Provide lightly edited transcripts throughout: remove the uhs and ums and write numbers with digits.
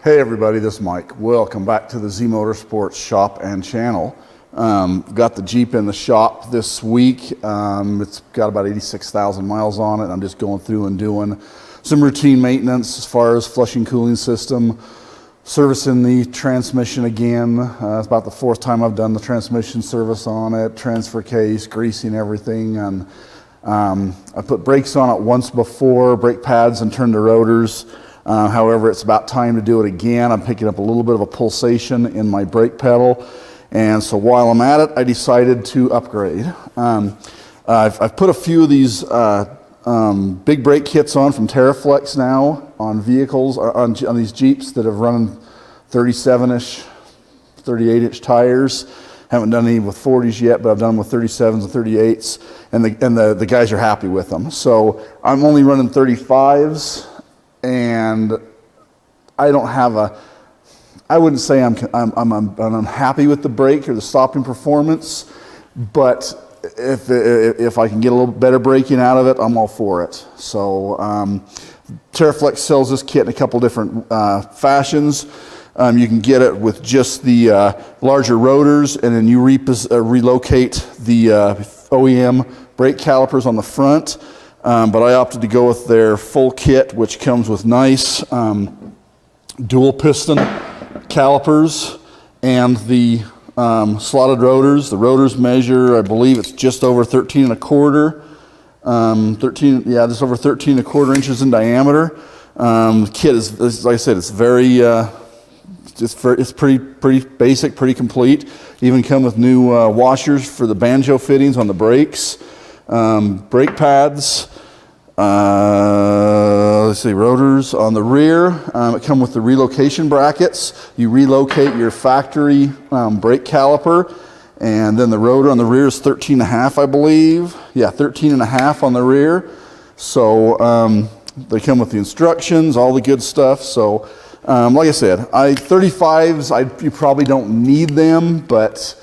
Hey everybody, this is Mike. Welcome back to the Z Motorsports shop and channel. Got the Jeep in the shop this week. It's got about 86,000 miles on it. I'm just going through and doing some routine maintenance as far as flushing cooling system, servicing the transmission again. It's about the fourth time I've done the transmission service on it, transfer case, greasing everything. And I put brakes on it once before, brake pads, and turned the rotors. However, it's about time to do it again. I'm picking up a little bit of a pulsation in my brake pedal. And so while I'm at it, I decided to upgrade. I've put a few of these big brake kits on from Teraflex now on vehicles, on these Jeeps that have run 37-ish, 38-inch tires. Haven't done any with 40s yet, but I've done them with 37s and 38s. And the guys are happy with them. So I'm only running 35s. And I don't have I wouldn't say I'm unhappy with the brake or the stopping performance, but if I can get a little better braking out of it, I'm all for it. So Teraflex sells this kit in a couple different fashions. You can get it with just the larger rotors, and then you relocate the OEM brake calipers on the front. But I opted to go with their full kit, which comes with nice dual piston calipers and the slotted rotors. The rotors measure, I believe it's just over 13 1/4. Just over 13 1/4 inches in diameter. The kit is, like I said, it's very, it's pretty basic, pretty complete. Even come with new washers for the banjo fittings on the brakes. Brake pads, let's see, rotors on the rear. It come with the relocation brackets. You relocate your factory brake caliper, and then the rotor on the rear is 13 1/2, I believe. Yeah, 13 1/2 on the rear. So they come with the instructions, all the good stuff. So like I said, 35s, you probably don't need them, but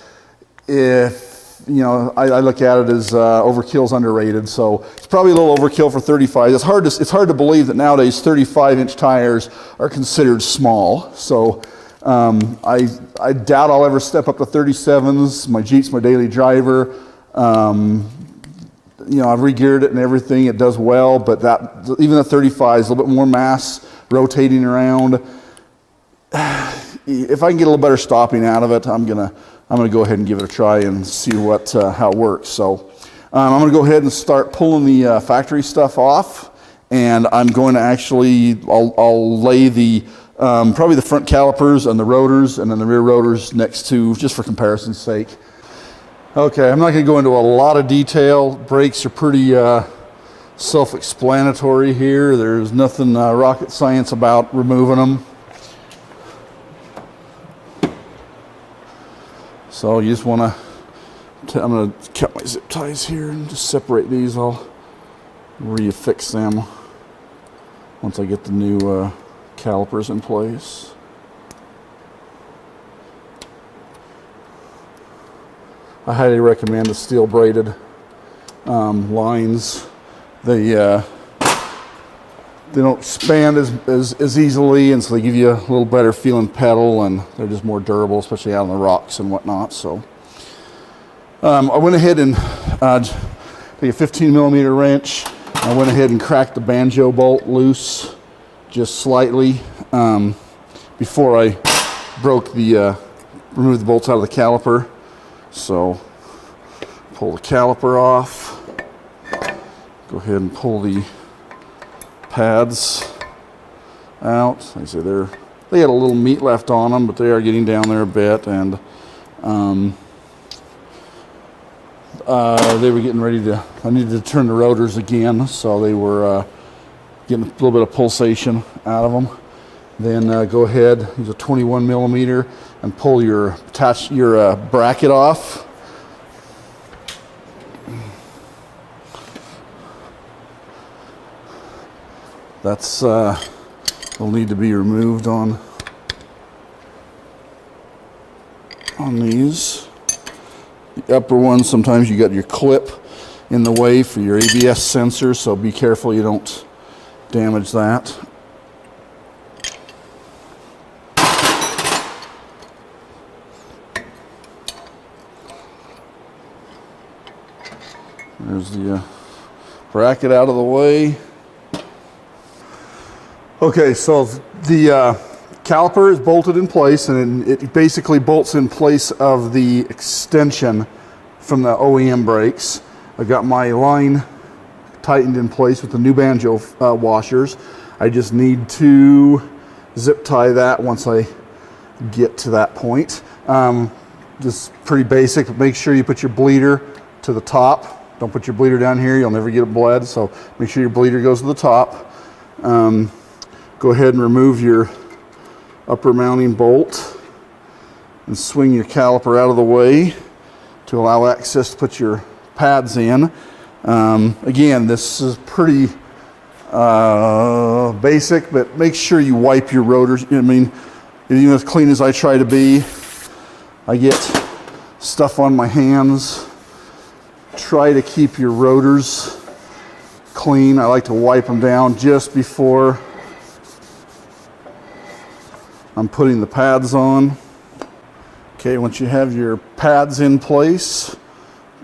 if I look at it as overkill is underrated, so it's probably a little overkill for 35. It's hard to believe that nowadays 35-inch tires are considered small. So I doubt I'll ever step up to 37s. My Jeep's my daily driver. I've re-geared it and everything. It does well, but even the 35 is a little bit more mass rotating around. If I can get a little better stopping out of it, I'm gonna go ahead and give it a try and see how it works. So I'm gonna go ahead and start pulling the factory stuff off, and I'm going to I'll lay the probably the front calipers and the rotors, and then the rear rotors next to, just for comparison's sake. Okay, I'm not gonna go into a lot of detail. Brakes are pretty self-explanatory here. There's nothing rocket science about removing them. So you just want I'm going to cut my zip ties here and just separate these. I'll reaffix them once I get the new calipers in place. I highly recommend the steel braided lines. They don't expand as easily, and so they give you a little better feeling pedal, and they're just more durable, especially out on the rocks and whatnot. So I went ahead and take a 15mm wrench. I went ahead and cracked the banjo bolt loose just slightly before I removed the bolts out of the caliper. So pull the caliper off. Go ahead and pull the pads out. Like I say, they got a little meat left on them, but they are getting down there a bit, and they were getting ready to, I needed to turn the rotors again, so they were getting a little bit of pulsation out of them. Then go ahead, use a 21mm and pull your bracket off. That's will need to be removed on these. The upper one, sometimes you got your clip in the way for your ABS sensor, so be careful you don't damage that. There's the bracket out of the way. Okay, so the caliper is bolted in place, and it basically bolts in place of the extension from the OEM brakes. I've got my line tightened in place with the new banjo washers. I just need to zip tie that once I get to that point. This is pretty basic, but make sure you put your bleeder to the top. Don't put your bleeder down here, you'll never get it bled, so make sure your bleeder goes to the top. Go ahead and remove your upper mounting bolt and swing your caliper out of the way to allow access to put your pads in. Again, this is pretty basic, but make sure you wipe your rotors. I mean, even as clean as I try to be, I get stuff on my hands. Try to keep your rotors clean. I like to wipe them down just before I'm putting the pads on. Okay, once you have your pads in place,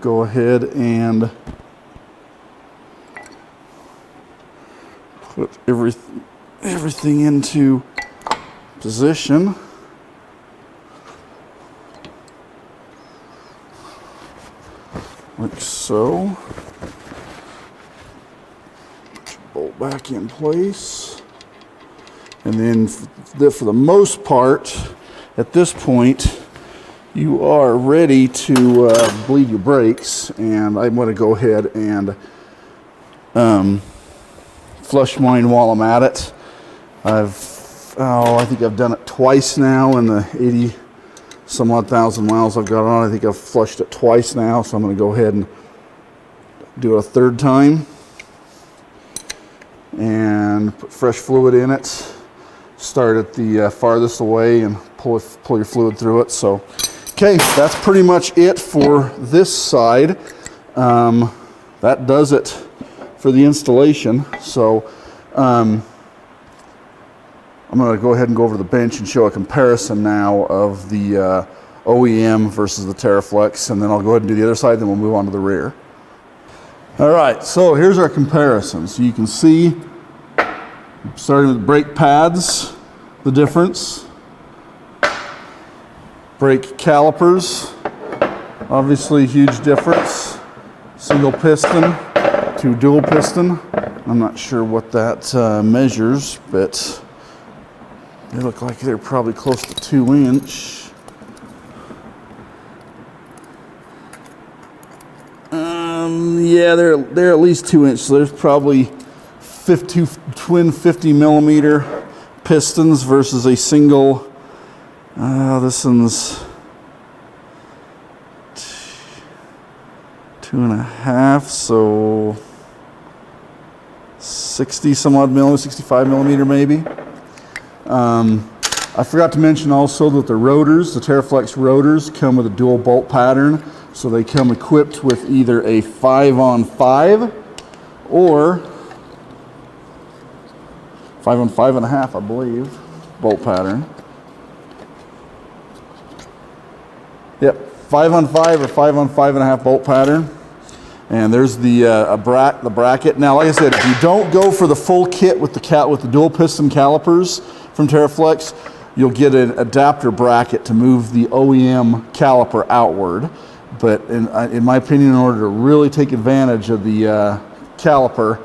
go ahead and put everything into position. Like so. Bolt back in place. And then for the most part, at this point, you are ready to bleed your brakes. And I'm going to go ahead and flush mine while I'm at it. I think I've done it twice now in the 80 some odd thousand miles I've got on. I think I've flushed it twice now, so I'm going to go ahead and do it a third time and put fresh fluid in it. Start at the farthest away and pull your fluid through it. So, okay, that's pretty much it for this side. That does it for the installation. So I'm going to go ahead and go over to the bench and show a comparison now of the OEM versus the Teraflex, and then I'll go ahead and do the other side, then we'll move on to the rear. All right, so here's our comparison. So you can see, starting with brake pads, the difference. Brake calipers, obviously huge difference. Single piston to dual piston. I'm not sure what that measures, but they look like they're probably close to 2 inch. Yeah, they're at least 2 inch. So there's probably twin 50 millimeter pistons versus a single. This one's 2.5, so 60 some odd millimeter, 65 millimeter maybe. I forgot to mention also that the rotors, the Teraflex rotors, come with a dual bolt pattern. So they come equipped with either a 5-on-5 or 5-on-5.5, I believe, bolt pattern. Yep, 5-on-5 or 5-on-5.5 bolt pattern. And there's the bracket. Now, like I said, if you don't go for the full kit with the dual piston calipers from Teraflex, you'll get an adapter bracket to move the OEM caliper outward. But in my opinion, in order to really take advantage of the caliper,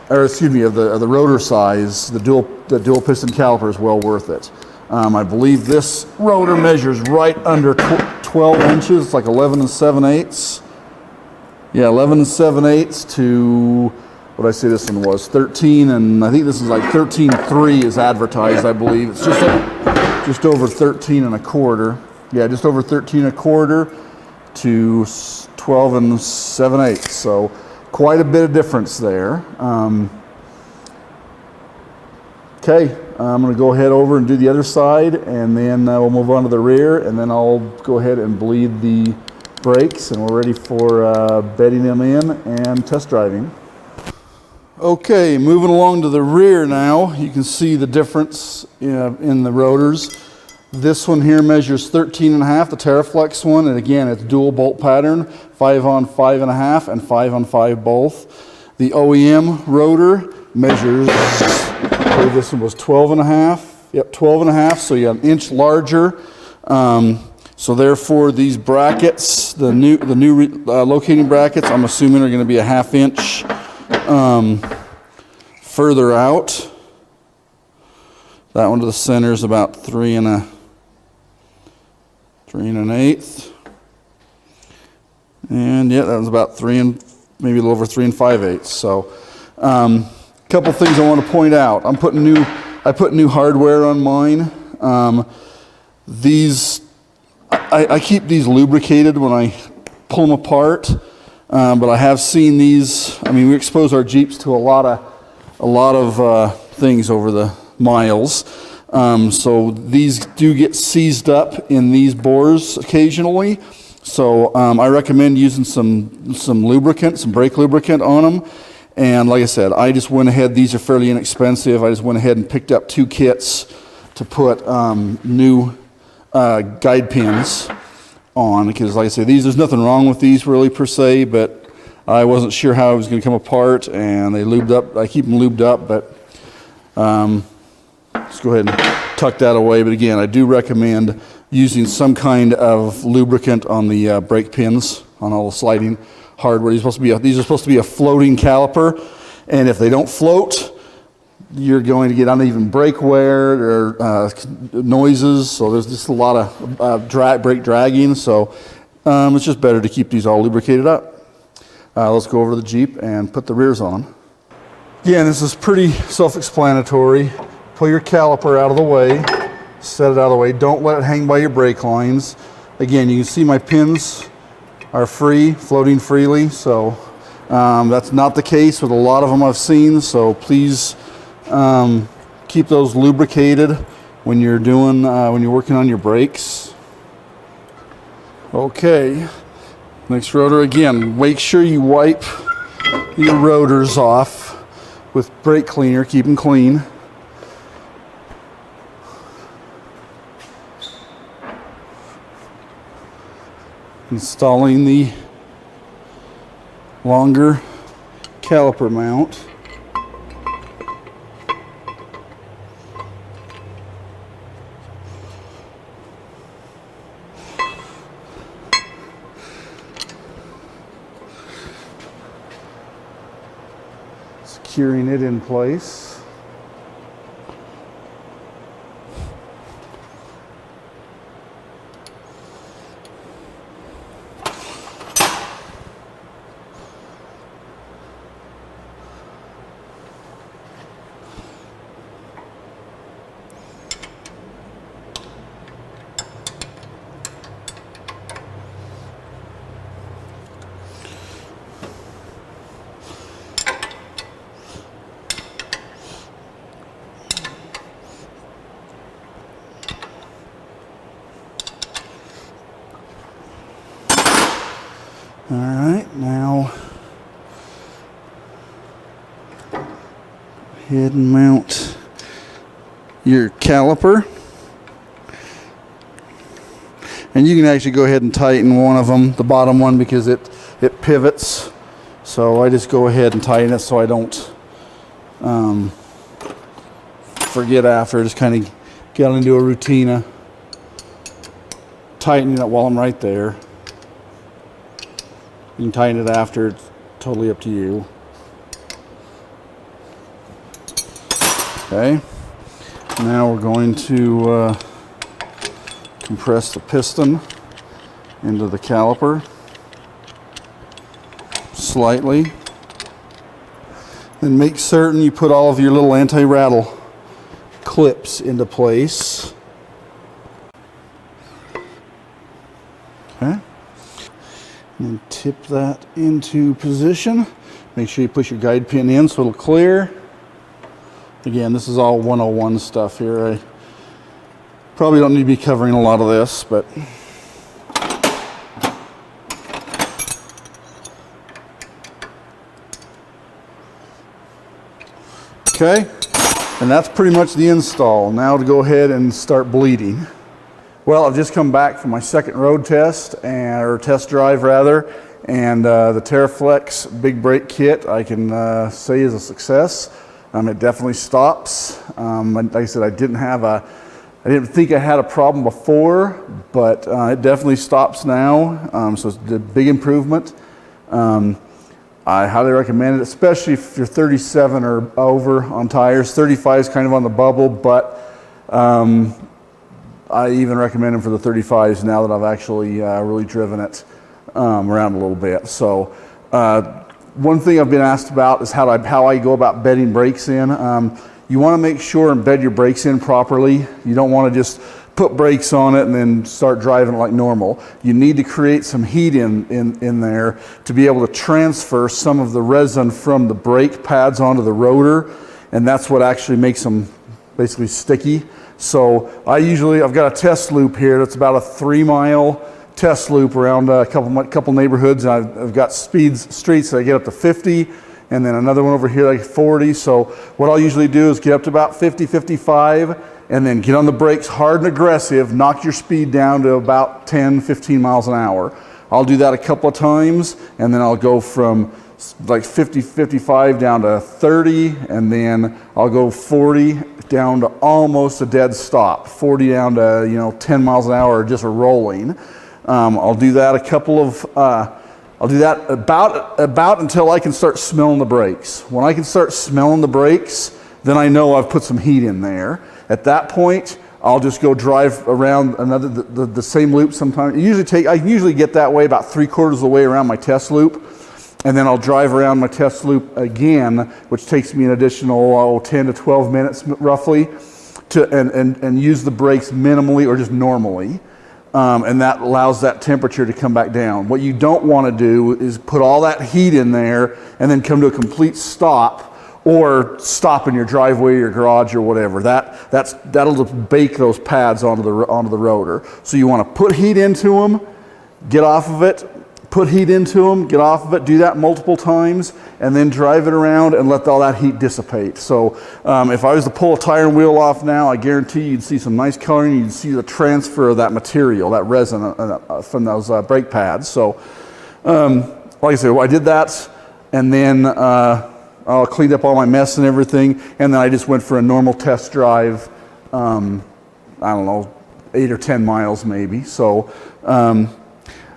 or excuse me, of the rotor size, the dual piston caliper is well worth it. I believe this rotor measures right under 12 inches. It's like 11 7/8. Yeah, 11 7/8 to, what did I say this one was? 13, and I think this is like 13.3 is advertised, I believe. It's just over 13 1/4. Yeah, just over 13 1/4 to 12 7/8. So quite a bit of difference there. Okay, I'm going to go ahead over and do the other side, and then we'll move on to the rear, and then I'll go ahead and bleed the brakes, and we're ready for bedding them in and test driving. Okay, moving along to the rear now. You can see the difference in the rotors. This one here measures 13.5, the Teraflex one, and again, it's dual bolt pattern, 5 on 5.5 and 5 on 5 both. The OEM rotor measures, I believe this one was 12.5. Yep, 12.5, so you have an inch larger. So therefore, these brackets, the new locating brackets, I'm assuming are going to be a 1/2 inch further out. That one to the center is about 3 1/8. And yeah, that was about 3 and maybe a little over 3 5/8. So, a couple things I want to point out. I put new hardware on mine. I keep these lubricated when I pull them apart, but I have seen these. I mean, we expose our Jeeps to a lot of things over the miles, so these do get seized up in these bores occasionally. So I recommend using some lubricant, some brake lubricant on them. And like I said, I just went ahead. These are fairly inexpensive. I just went ahead and picked up 2 kits to put new guide pins on, because like I say, there's nothing wrong with these really per se, but I wasn't sure how it was going to come apart, and they lubed up. I keep them lubed up, but let's go ahead and tuck that away. But again, I do recommend using some kind of lubricant on the brake pins on all the sliding hardware. These are supposed to be a floating caliper, and if they don't float, you're going to get uneven brake wear or noises. So there's just a lot of brake dragging. So it's just better to keep these all lubricated up. Let's go over to the Jeep and put the rears on. Again, this is pretty self-explanatory. Pull your caliper out of the way, set it out of the way. Don't let it hang by your brake lines. Again, you can see my pins are free, floating freely. So that's not the case with a lot of them I've seen. So please keep those lubricated when you're working on your brakes. Okay, next rotor. Again, make sure you wipe your rotors off with brake cleaner. Keep them clean. Installing the longer caliper mount. Securing it in place. All right, now head and mount your caliper. And you can actually go ahead and tighten one of them, the bottom one, because it pivots. So I just go ahead and tighten it so I don't forget after. Just kind of get into a routine of tightening it while I'm right there. You can tighten it after, it's totally up to you. Okay, now we're going to compress the piston into the caliper slightly. Then make certain you put all of your little anti-rattle clips into place. Okay. And tip that into position. Make sure you push your guide pin in so it'll clear. Again, this is all 101 stuff here. I probably don't need to be covering a lot of this, but okay. And that's pretty much the install. Now to go ahead and start bleeding. Well, I've just come back from my second road test, or test drive rather, and the Teraflex Big Brake Kit I can say is a success. It definitely stops. Like I said, I didn't think I had a problem before, but it definitely stops now. So it's a big improvement. I highly recommend it, especially if you're 37 or over on tires. 35 is kind of on the bubble, but I even recommend them for the 35s now that I've actually really driven it around a little bit. So one thing I've been asked about is how I go about bedding brakes in. You want to make sure and bed your brakes in properly. You don't want to just put brakes on it and then start driving like normal. You need to create some heat in there to be able to transfer some of the resin from the brake pads onto the rotor, and that's what actually makes them basically sticky. So I've got a test loop here that's about a 3-mile test loop around a couple neighborhoods, and I've got streets that I get up to 50, and then another one over here like 40. So what I'll usually do is get up to about 50, 55, and then get on the brakes hard and aggressive, knock your speed down to about 10, 15 miles an hour. I'll do that a couple of times, and then I'll go from like 50, 55 down to 30, and then I'll go 40 down to almost a dead stop, 40 down to 10 miles an hour, just rolling. I'll do that I'll do that about until I can start smelling the brakes. When I can start smelling the brakes, then I know I've put some heat in there. At that point, I'll just go drive around the same loop sometimes. I usually get that way about 3/4 of the way around my test loop, and then I'll drive around my test loop again, which takes me an additional 10 to 12 minutes roughly, and use the brakes minimally or just normally. And that allows that temperature to come back down. What you don't want to do is put all that heat in there and then come to a complete stop, or stop in your driveway or your garage or whatever. That'll bake those pads onto the rotor. So you want to put heat into them, get off of it, put heat into them, get off of it, do that multiple times, and then drive it around and let all that heat dissipate. So if I was to pull a tire and wheel off now, I guarantee you'd see some nice coloring. You'd see the transfer of that material, that resin from those brake pads. So like I said, I did that, and then I cleaned up all my mess and everything, and then I just went for a normal test drive, I don't know, 8 or 10 miles maybe. So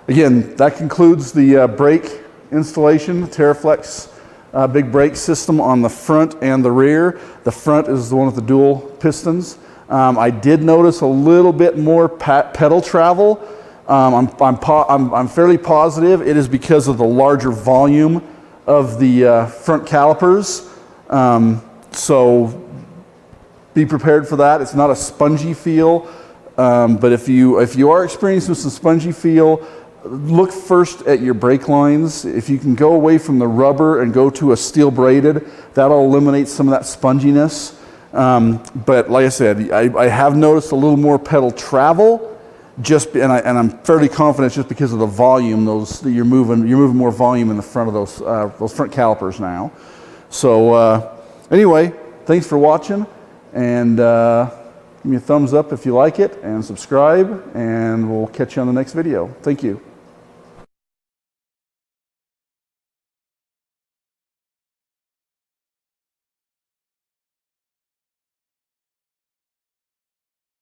again, that concludes the brake installation, Teraflex Big Brake System on the front and the rear. The front is the one with the dual pistons. I did notice a little bit more pedal travel. I'm fairly positive it is because of the larger volume of the front calipers. So be prepared for that. It's not a spongy feel, but if you are experiencing some spongy feel, look first at your brake lines. If you can go away from the rubber and go to a steel braided, that'll eliminate some of that sponginess. But like I said, I have noticed a little more pedal travel, and I'm fairly confident it's just because of the volume. You're moving more volume in the front of those front calipers now. So anyway, thanks for watching, and give me a thumbs up if you like it, and subscribe, and we'll catch you on the next video. Thank you.